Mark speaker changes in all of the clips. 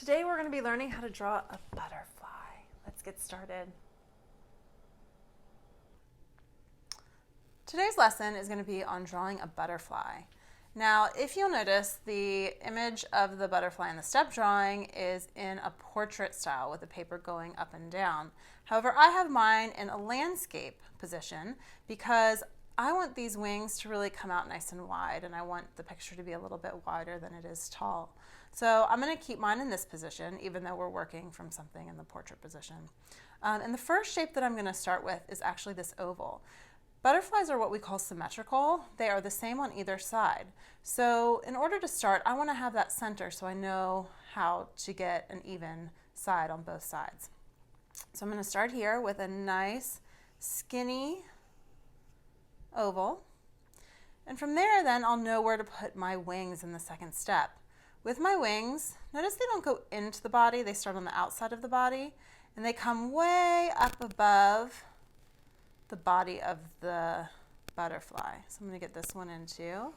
Speaker 1: Today we're going to be learning how to draw a butterfly. Let's get started. Today's lesson is going to be on drawing a butterfly. Now, if you'll notice, the image of the butterfly in the step drawing is in a portrait style with the paper going up and down. However, I have mine in a landscape position because I want these wings to really come out nice and wide, and I want the picture to be a little bit wider than it is tall. So I'm going to keep mine in this position, even though we're working from something in the portrait position. And the first shape that I'm going to start with is actually this oval. Butterflies are what we call symmetrical. They are the same on either side. So in order to start, I want to have that center so I know how to get an even side on both sides. So I'm going to start here with a nice skinny oval. And from there then I'll know where to put my wings in the second step. With my wings, notice they don't go into the body, they start on the outside of the body and they come way up above the body of the butterfly. So I'm going to get this one in too.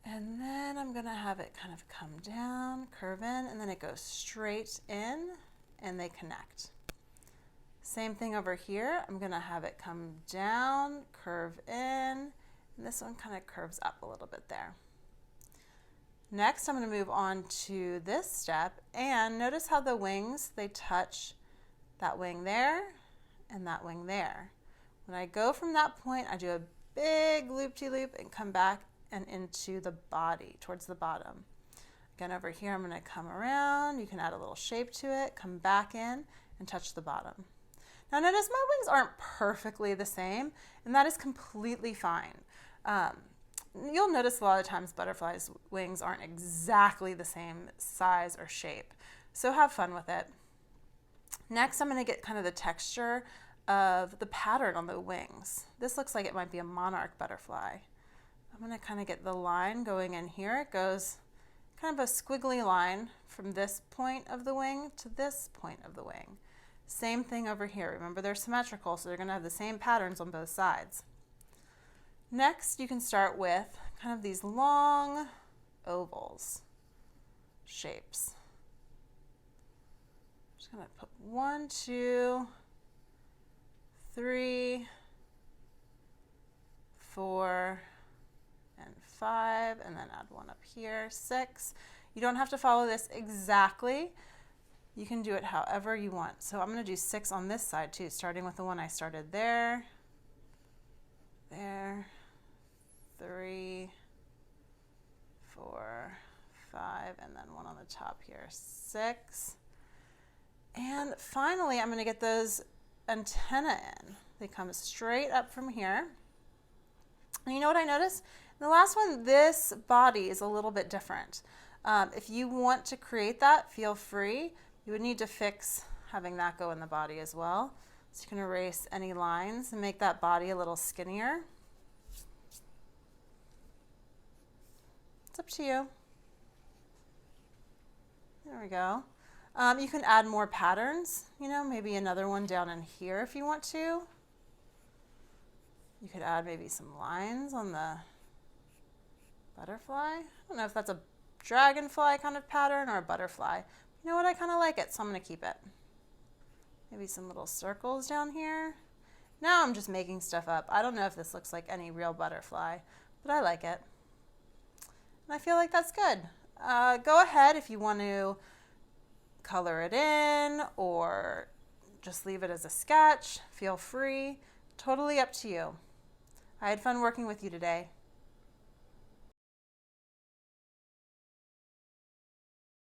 Speaker 1: And then I'm going to have it kind of come down, curve in, and then it goes straight in and they connect. Same thing over here. I'm going to have it come down, curve in, and this one kind of curves up a little bit there. Next, I'm going to move on to this step, and notice how the wings, they touch that wing there and that wing there. When I go from that point, I do a big loop-de-loop and come back and into the body, towards the bottom. Again, over here, I'm going to come around. You can add a little shape to it, come back in, and touch the bottom. Now notice my wings aren't perfectly the same, and that is completely fine. You'll notice a lot of times butterflies' wings aren't exactly the same size or shape, so have fun with it. Next, I'm going to get kind of the texture of the pattern on the wings. This looks like it might be a monarch butterfly. I'm going to kind of get the line going in here. It goes kind of a squiggly line from this point of the wing to this point of the wing. Same thing over here. Remember, they're symmetrical, so they're going to have the same patterns on both sides. Next, you can start with kind of these long ovals shapes. I'm just going to put 1, 2, 3, 4, and 5, and then add one up here, 6. You don't have to follow this exactly. You can do it however you want. So I'm going to do 6 on this side too, starting with the one I started there, 3, 4, 5, and then one on the top here, 6. And finally, I'm going to get those antennae in. They come straight up from here. And you know what I noticed? In the last one, this body is a little bit different. If you want to create that, feel free. You would need to fix having that go in the body as well. So you can erase any lines and make that body a little skinnier. It's up to you. There we go. You can add more patterns, maybe another one down in here if you want to. You could add maybe some lines on the butterfly. I don't know if that's a dragonfly kind of pattern or a butterfly. You know what, I kind of like it, so I'm going to keep it. Maybe some little circles down here. Now I'm just making stuff up. I don't know if this looks like any real butterfly, but I like it. And I feel like that's good. Go ahead if you want to color it in or just leave it as a sketch. Feel free. Totally up to you. I had fun working with you today.